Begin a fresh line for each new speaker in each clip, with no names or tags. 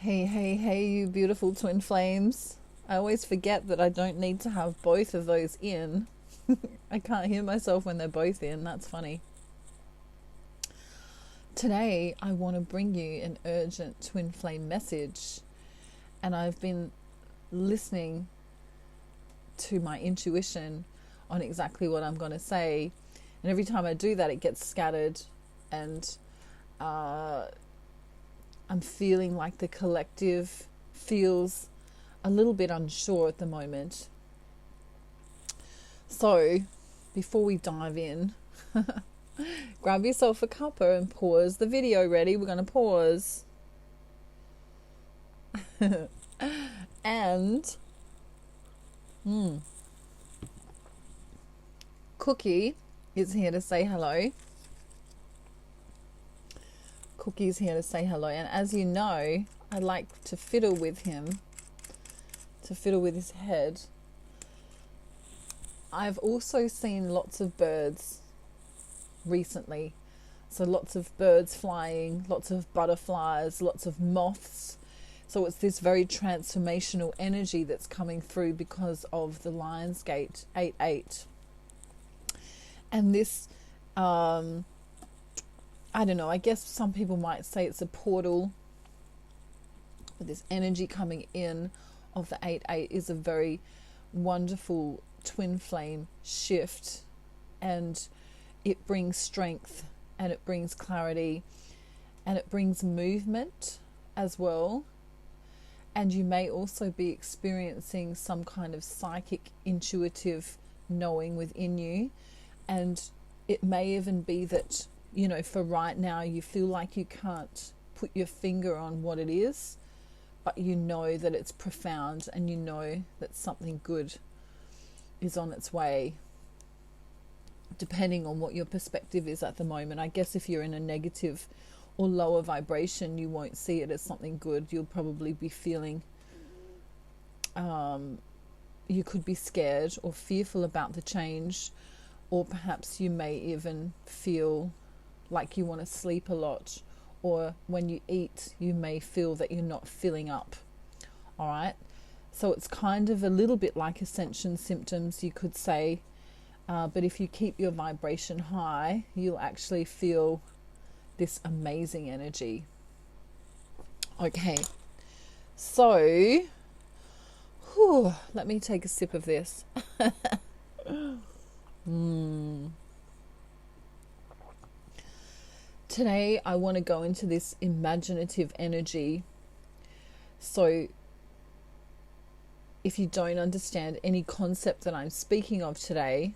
Hey, hey, hey, you beautiful twin flames. I always forget that I don't need to have both of those in. I can't hear myself when they're both in. That's funny. Today, I want to bring you an urgent twin flame message. And I've been listening to my intuition on exactly what I'm going to say. And every time I do that, it gets scattered. And I'm feeling like the collective feels a little bit unsure at the moment. So, before we dive in, grab yourself a cuppa and pause the video. Ready? We're going to pause. And Cookie is here to say hello. Cookie's here to say hello. And as you know, I like to fiddle with him, to fiddle with his head. I've also seen lots of birds recently. So lots of birds flying, lots of butterflies, lots of moths. So it's this very transformational energy that's coming through because of the Lionsgate 8-8. And this, I don't know, I guess some people might say it's a portal. But this energy coming in of the 8-8 is a very wonderful twin flame shift. And it brings strength and it brings clarity and it brings movement as well. And you may also be experiencing some kind of psychic, intuitive knowing within you. And it may even be that, you know, for right now, you feel like you can't put your finger on what it is, but you know that it's profound and you know that something good is on its way, depending on what your perspective is at the moment. I guess if you're in a negative or lower vibration, you won't see it as something good. You'll probably be feeling, you could be scared or fearful about the change, or perhaps you may even feel like you want to sleep a lot, or when you eat, you may feel that you're not filling up. All right. So it's kind of a little bit like ascension symptoms, you could say. But if you keep your vibration high, you'll actually feel this amazing energy. Okay. So, let me take a sip of this. Today, I want to go into this imaginative energy. So, if you don't understand any concept that I'm speaking of today,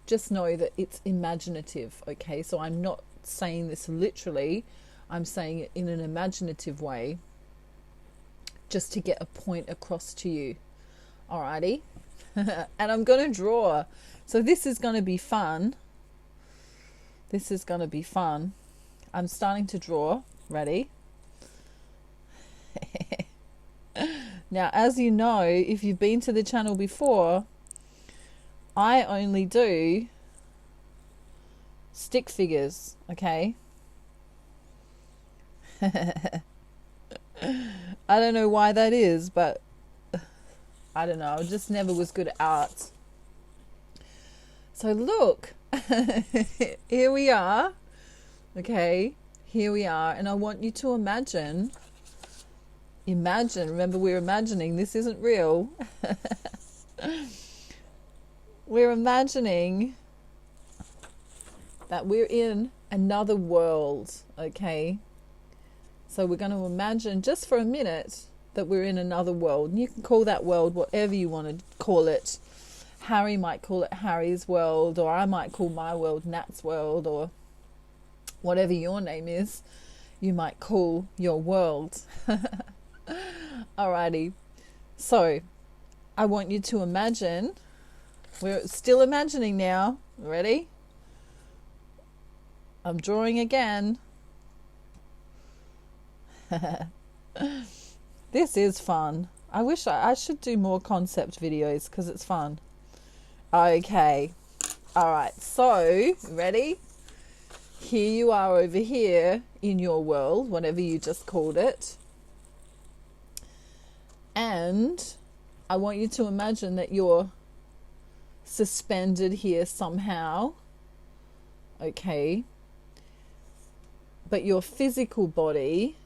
just know that it's imaginative, okay? So I'm not saying this literally. I'm saying it in an imaginative way, just to get a point across to you. Alrighty? And I'm going to draw. So this is going to be fun. This is going to be fun. I'm starting to draw. Ready? Now, as you know, if you've been to the channel before, I only do stick figures, okay? I don't know why that is, but I don't know. I just never was good at art. So look, here we are. Okay, here we are. And I want you to imagine, remember we're imagining, this isn't real. We're imagining that we're in another world, okay? So we're going to imagine just for a minute that we're in another world. And you can call that world whatever you want to call it. Harry might call it Harry's world, or I might call my world Nat's world, or whatever your name is, you might call your world. Alrighty. So I want you to imagine. We're still imagining now. Ready? I'm drawing again. This is fun. I wish I should do more concept videos because it's fun. Okay. Alright, so, ready? Here you are over here in your world, whatever you just called it. And I want you to imagine that you're suspended here somehow, okay? But your physical body,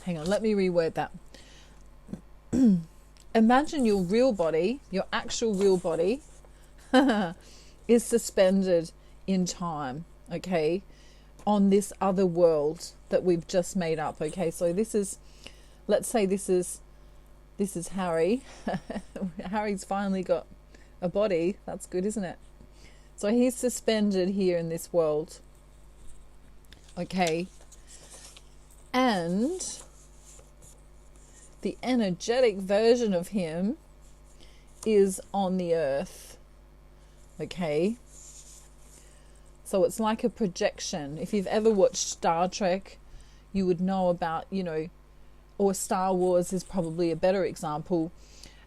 hang on, let me reword that. Imagine your real body, your actual real body, is suspended in time, okay, on this other world that we've just made up, okay? So this is, let's say this is Harry. Harry's finally got a body. That's good, isn't it? So he's suspended here in this world, okay? And the energetic version of him is on the earth, okay? So it's like a projection. If you've ever watched Star Trek, you would know about, or Star Wars is probably a better example.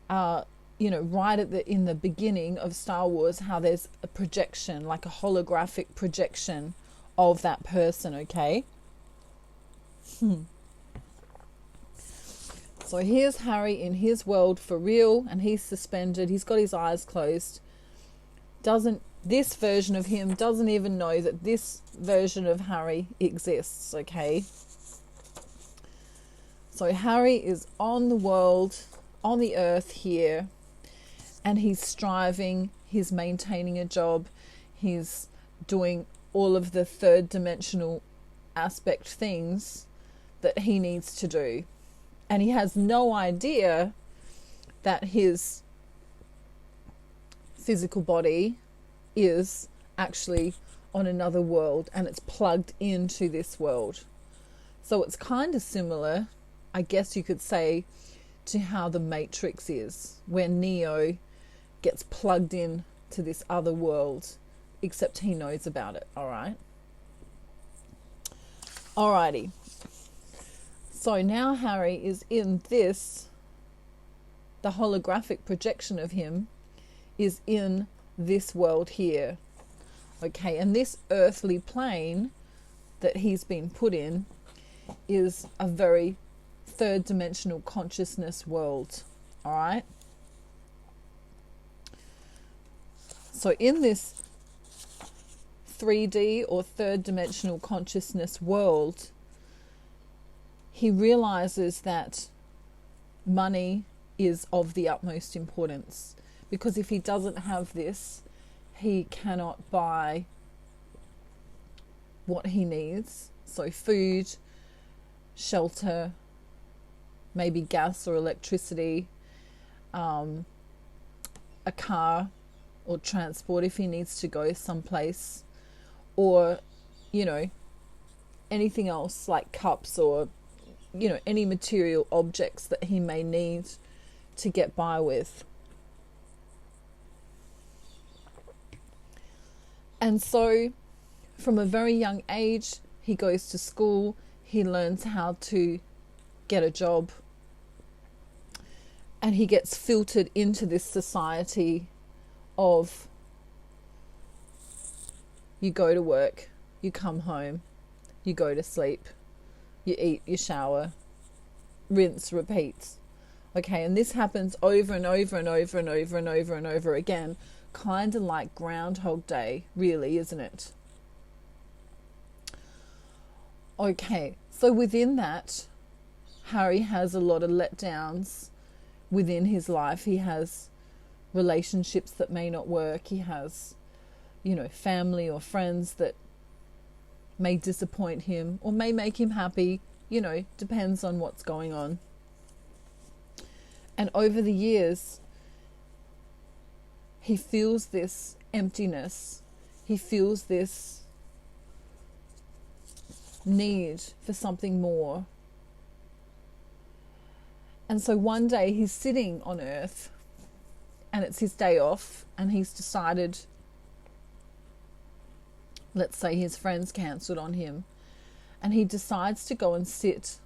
Right in the beginning of Star Wars, how there's a projection, like a holographic projection of that person, okay? So here's Harry in his world for real, and he's suspended. He's got his eyes closed. This version of him doesn't even know that this version of Harry exists, okay? So Harry is on the world, on the earth here, and he's striving, he's maintaining a job, he's doing all of the third dimensional aspect things that he needs to do. And he has no idea that his physical body is actually on another world and it's plugged into this world. So it's kind of similar, I guess you could say, to how the Matrix is, where Neo gets plugged in to this other world, except he knows about it, all right? Alrighty. So now Harry is in this, the holographic projection of him is in this world here, okay? And this earthly plane that he's been put in is a very third dimensional consciousness world, all right? So in this 3D or third dimensional consciousness world, he realizes that money is of the utmost importance, because if he doesn't have this, he cannot buy what he needs. So food, shelter, maybe gas or electricity, a car or transport if he needs to go someplace, or, anything else like cups or, any material objects that he may need to get by with. And so from a very young age, he goes to school, he learns how to get a job, and he gets filtered into this society of, you go to work, you come home, you go to sleep, you eat, you shower, rinse, repeat. Okay, and this happens over and over and over and over and over and over again, kind of like Groundhog Day, really, isn't it? Okay, so within that, Harry has a lot of letdowns within his life. He has relationships that may not work. He has, family or friends that may disappoint him or may make him happy, depends on what's going on. And over the years, he feels this emptiness. He feels this need for something more. And so one day he's sitting on Earth and it's his day off, and he's decided, let's say his friends cancelled on him, and he decides to go and sit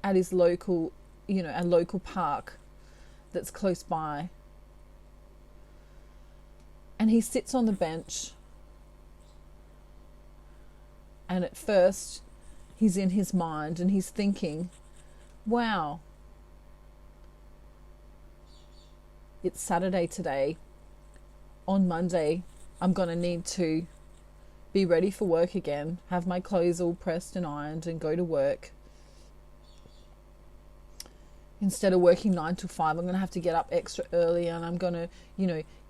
at his local, a local park that's close by. And he sits on the bench, and at first he's in his mind and he's thinking, wow, it's Saturday today. On Monday, I'm going to need to be ready for work again, have my clothes all pressed and ironed and go to work. Instead of working 9 to 5, I'm going to have to get up extra early, and I'm going to,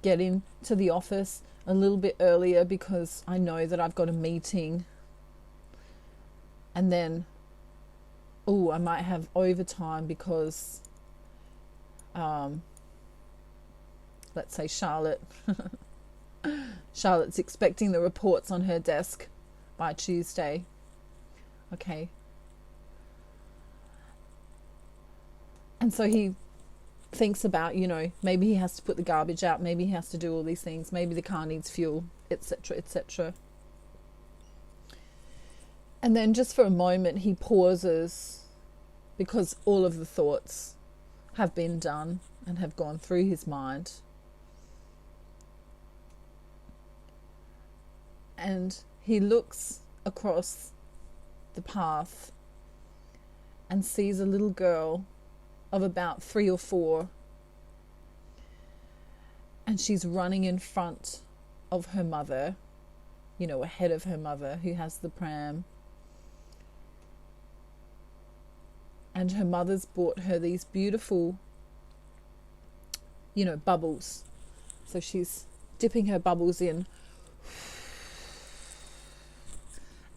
get into the office a little bit earlier because I know that I've got a meeting. And then, I might have overtime because, let's say Charlotte's expecting the reports on her desk by Tuesday. Okay. And so he thinks about, maybe he has to put the garbage out, maybe he has to do all these things, maybe the car needs fuel, etc., etc. And then just for a moment he pauses, because all of the thoughts have been done and have gone through his mind. And he looks across the path and sees a little girl of about 3 or 4, and she's running in front of her mother, ahead of her mother, who has the pram. And her mother's bought her these beautiful, bubbles. So she's dipping her bubbles in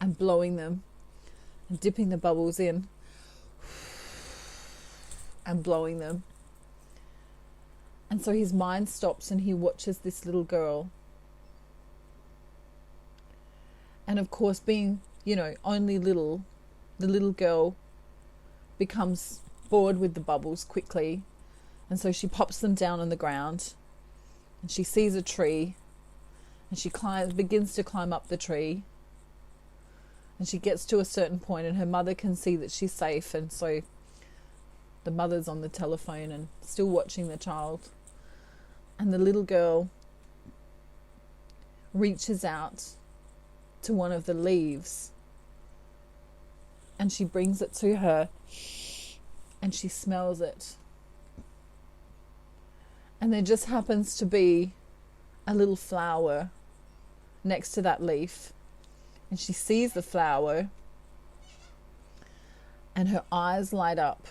and blowing them, and dipping the bubbles in and blowing them. And so his mind stops and he watches this little girl. And of course, being, only little, the little girl becomes bored with the bubbles quickly. And so she pops them down on the ground, and she sees a tree, and she begins to climb up the tree. And she gets to a certain point, and her mother can see that she's safe, and so the mother's on the telephone and still watching the child. And the little girl reaches out to one of the leaves, and she brings it to her, and she smells it. And there just happens to be a little flower next to that leaf. And she sees the flower, and her eyes light up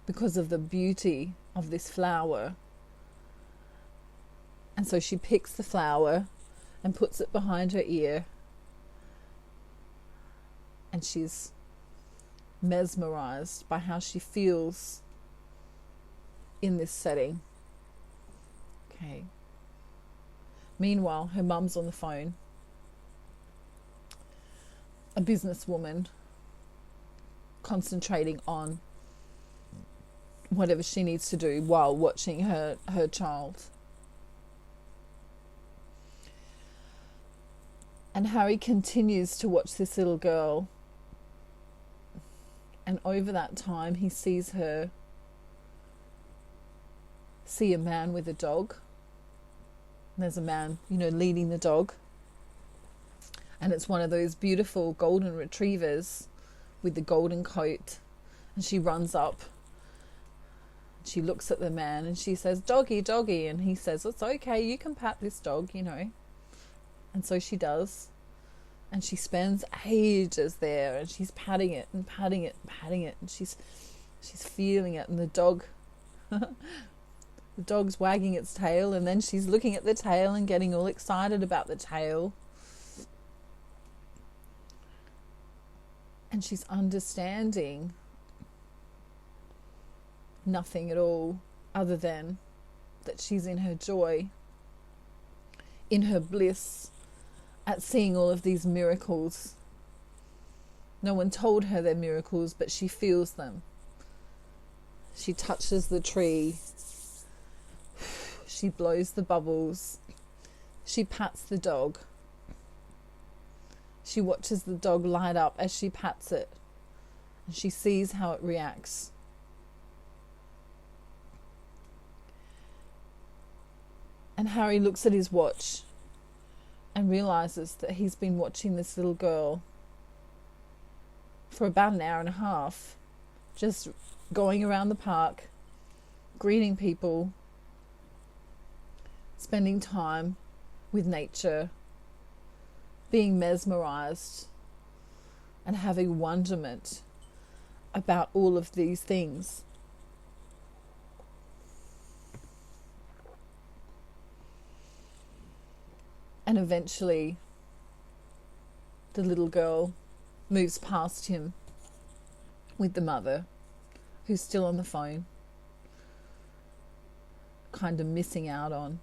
because of the beauty of this flower. And so she picks the flower and puts it behind her ear, and she's mesmerized by how she feels in this setting. Okay. Meanwhile, her mum's on the phone, a businesswoman, concentrating on whatever she needs to do while watching her child. And Harry continues to watch this little girl, and over that time he sees a man with a dog. And there's a man, leading the dog, and it's one of those beautiful golden retrievers with the golden coat. And she runs up, she looks at the man, and she says, "Doggy, doggy," and he says, "It's okay, you can pat this dog, And so she does, and she spends ages there, and she's patting it and patting it and patting it, and she's feeling it, and the dog's wagging its tail, and then she's looking at the tail and getting all excited about the tail. And she's understanding nothing at all other than that she's in her joy, in her bliss at seeing all of these miracles. No one told her they're miracles, but she feels them. She touches the tree. She blows the bubbles. She pats the dog. She watches the dog light up as she pats it, and she sees how it reacts. And Harry looks at his watch and realizes that he's been watching this little girl for about an hour and a half, just going around the park, greeting people, spending time with nature, being mesmerized and having wonderment about all of these things. And eventually, the little girl moves past him with the mother, who's still on the phone, kind of missing out on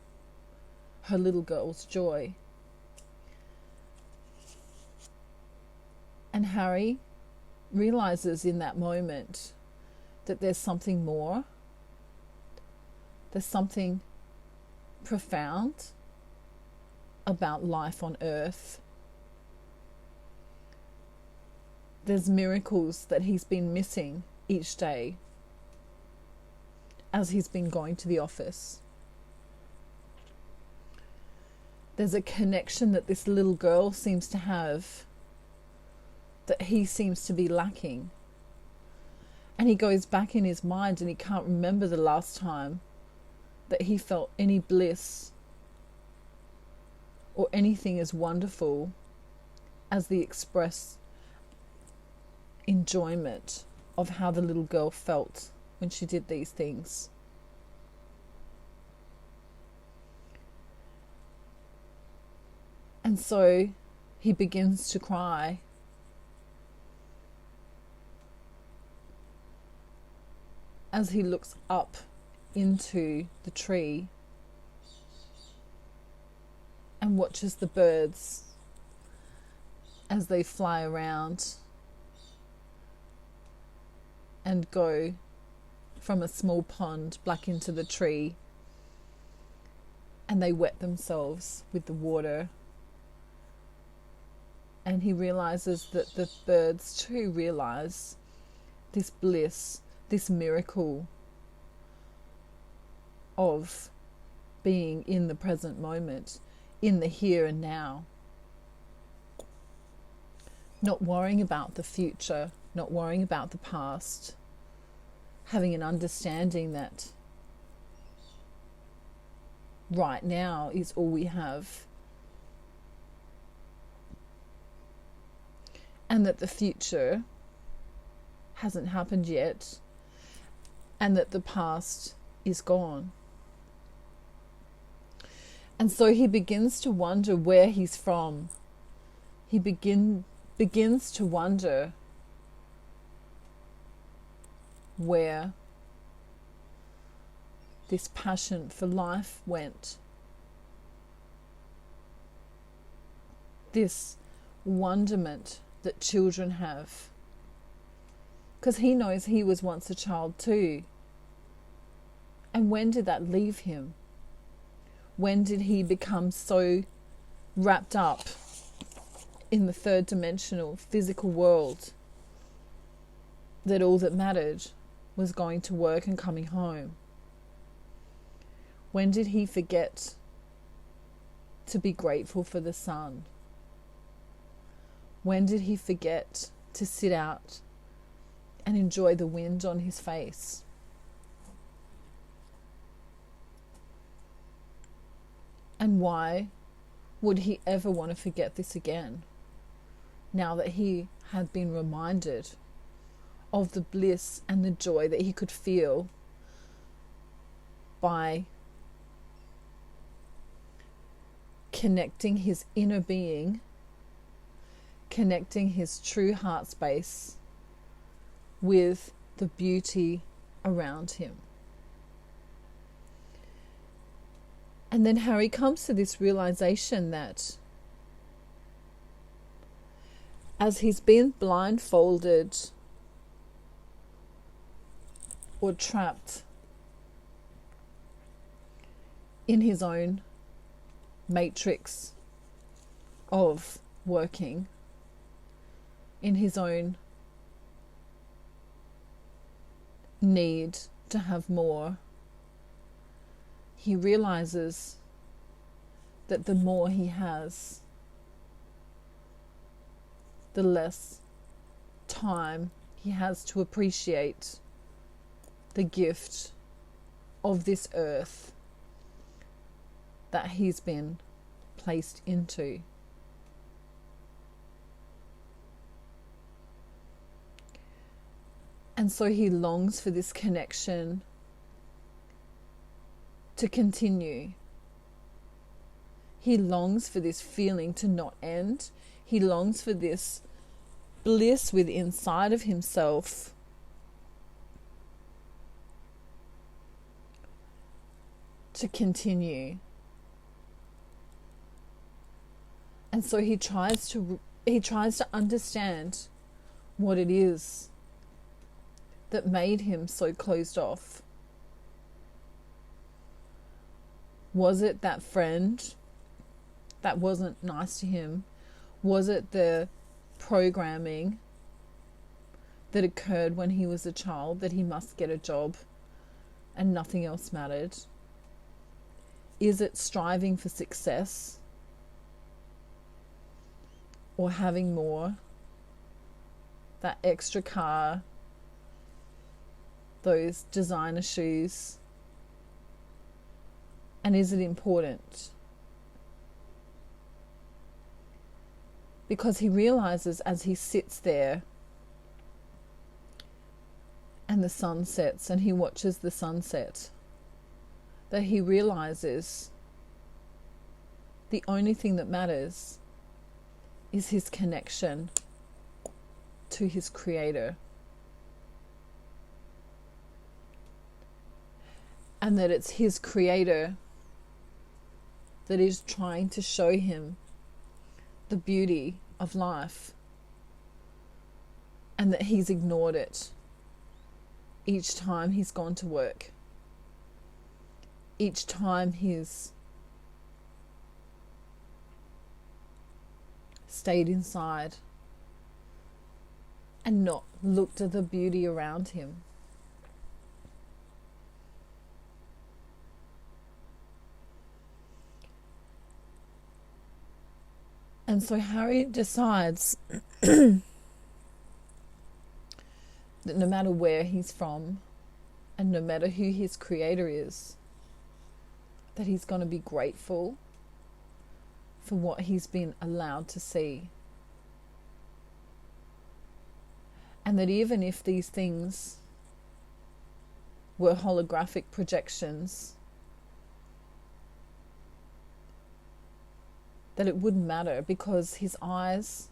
her little girl's joy. And Harry realizes in that moment that there's something more. There's something profound about life on earth. There's miracles that he's been missing each day as he's been going to the office. There's a connection that this little girl seems to have that he seems to be lacking. And he goes back in his mind and he can't remember the last time that he felt any bliss or anything as wonderful as the express enjoyment of how the little girl felt when she did these things. And so he begins to cry. As he looks up into the tree and watches the birds as they fly around and go from a small pond back into the tree, and they wet themselves with the water. And he realizes that the birds too realize this bliss, this miracle of being in the present moment, in the here and now. Not worrying about the future, not worrying about the past, having an understanding that right now is all we have, and that the future hasn't happened yet, and that the past is gone. And so he begins to wonder where he's from. He begins to wonder where this passion for life went. This wonderment that children have. Because he knows he was once a child too. And when did that leave him? When did he become so wrapped up in the third dimensional physical world that all that mattered was going to work and coming home? When did he forget to be grateful for the sun? When did he forget to sit out and enjoy the wind on his face? And why would he ever want to forget this again, now that he had been reminded of the bliss and the joy that he could feel by connecting his inner being, connecting his true heart space with the beauty around him. And then Harry comes to this realization that as he's been blindfolded or trapped in his own matrix of working, in his own need to have more, he realizes that the more he has, the less time he has to appreciate the gift of this earth that he's been placed into. And so he longs for this connection to continue. He longs for this feeling to not end. He longs for this bliss within inside of himself to continue. And so he tries to understand what it is that made him so closed off. Was it that friend that wasn't nice to him? Was it the programming that occurred when he was a child, that he must get a job and nothing else mattered? Is it striving for success or having more? That extra car, those designer shoes? And is it important? Because he realizes as he sits there and the sun sets and he watches the sunset, that he realizes the only thing that matters is his connection to his Creator. And that it's his Creator that is trying to show him the beauty of life, and that he's ignored it each time he's gone to work, each time he's stayed inside and not looked at the beauty around him. And so Harry decides that no matter where he's from and no matter who his Creator is, that he's going to be grateful for what he's been allowed to see. And that even if these things were holographic projections, that it wouldn't matter, because his eyes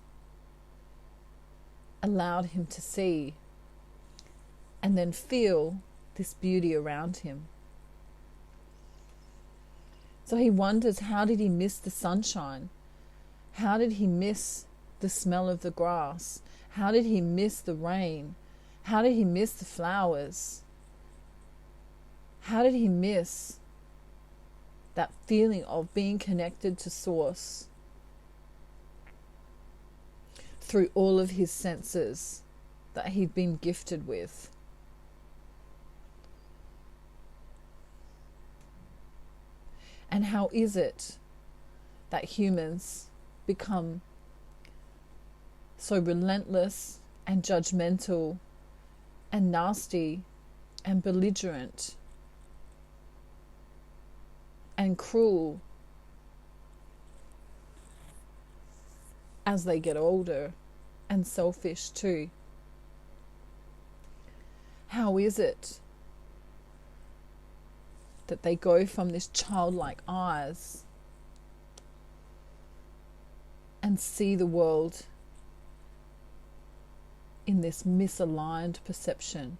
allowed him to see and then feel this beauty around him. So he wonders, how did he miss the sunshine? How did he miss the smell of the grass? How did he miss the rain? How did he miss the flowers? How did he miss that feeling of being connected to Source through all of his senses that he'd been gifted with? And how is it that humans become so relentless and judgmental and nasty and belligerent and cruel as they get older, and selfish too? How is it that they go from this childlike eyes and see the world in this misaligned perception?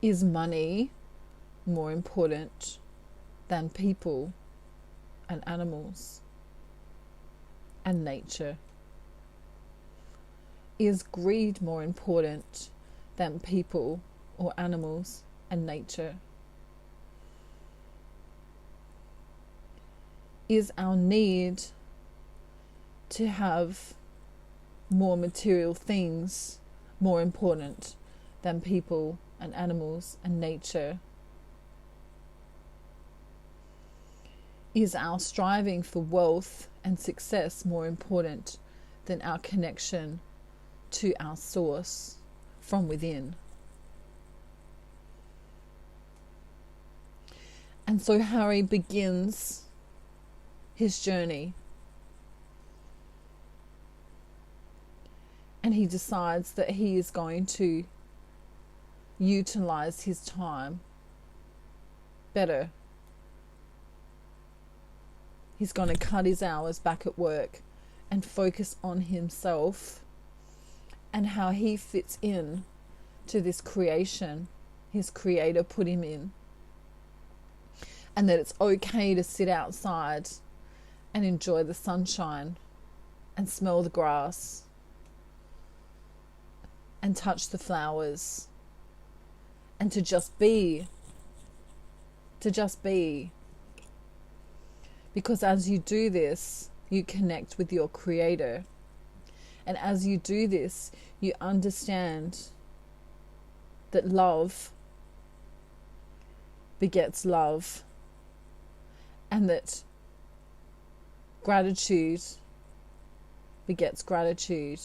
Is money more important than people and animals and nature? Is greed more important than people or animals and nature? Is our need to have more material things more important than people and animals and nature? Is our striving for wealth and success more important than our connection to our source from within? And so Harry begins his journey. And he decides that he is going to utilize his time better. He's going to cut his hours back at work and focus on himself and how he fits in to this creation his creator put him in. And that it's okay to sit outside and enjoy the sunshine and smell the grass and touch the flowers and to just be. Because as you do this, you connect with your creator. And as you do this, you understand that love begets love, and that gratitude begets gratitude,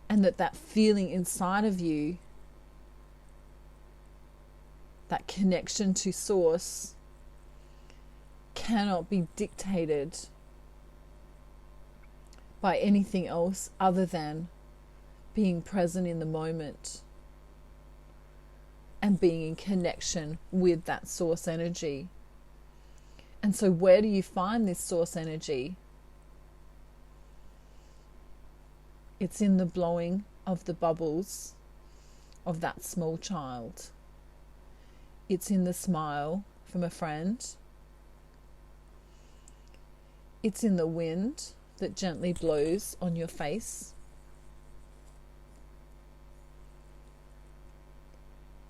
and that feeling inside of you, that connection to source, cannot be dictated by anything else other than being present in the moment and being in connection with that source energy. And so where do you find this source energy? It's in the blowing of the bubbles of that small child. It's in the smile from a friend. It's in the wind that gently blows on your face.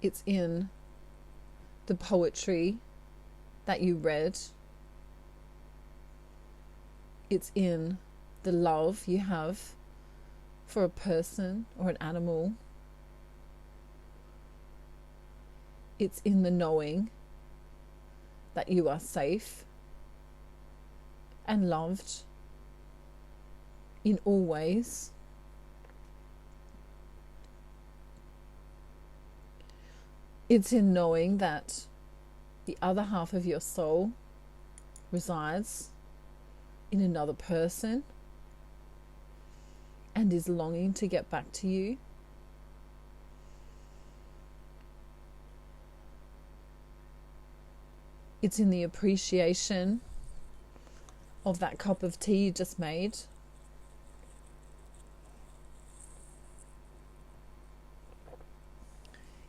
It's in the poetry that you read. It's in the love you have for a person or an animal. It's in the knowing that you are safe and loved in all ways. It's in knowing that the other half of your soul resides in another person and is longing to get back to you. It's in the appreciation of that cup of tea you just made.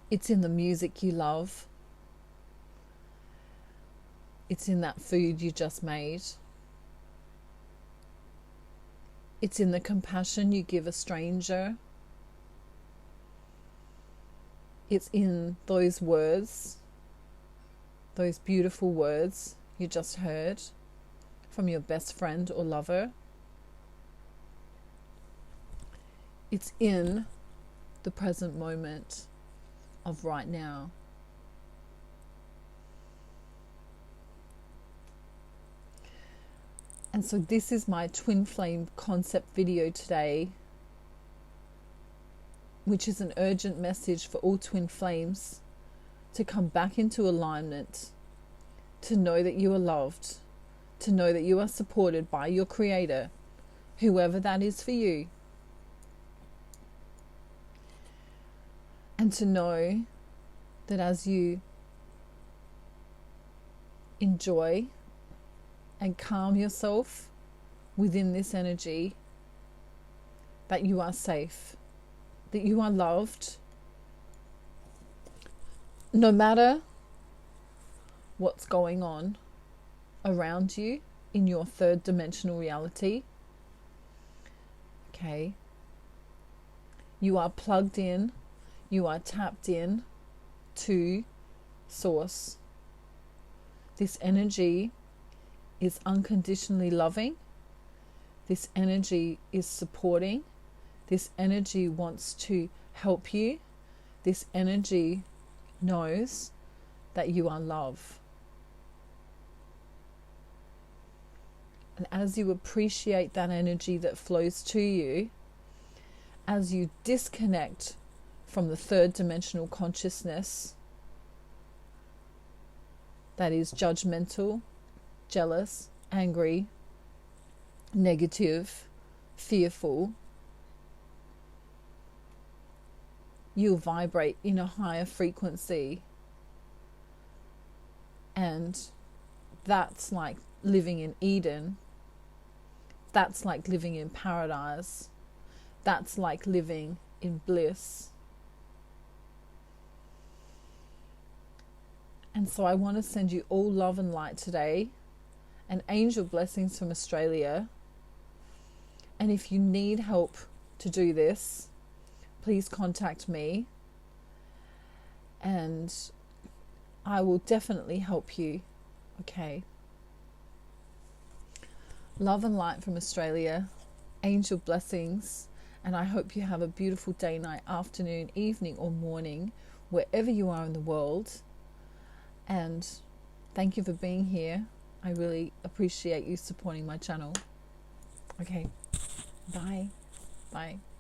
It's in the music you love. It's in that food you just made. It's in the compassion you give a stranger. It's in those words, those beautiful words you just heard from your best friend or lover. It's in the present moment of right now. And so this is my twin flame concept video today, which is an urgent message for all twin flames to come back into alignment, to know that you are loved, to know that you are supported by your creator, whoever that is for you. And to know that as you enjoy and calm yourself within this energy, that you are safe, that you are loved, no matter what's going on around you in your third dimensional reality. Okay, you are plugged in, you are tapped in to source. This energy is unconditionally loving. This energy is supporting. This energy wants to help you. This energy knows that you are love. And as you appreciate that energy that flows to you, as you disconnect from the third dimensional consciousness that is judgmental, jealous, angry, negative, fearful, you'll vibrate in a higher frequency. And that's like living in Eden. That's like living in paradise. That's like living in bliss. And so I want to send you all love and light today, and angel blessings from Australia. And if you need help to do this, please contact me, and I will definitely help you. Okay. Love and light from Australia, angel blessings, and I hope you have a beautiful day, night, afternoon, evening, or morning, wherever you are in the world. And thank you for being here. I really appreciate you supporting my channel. Okay, bye. Bye.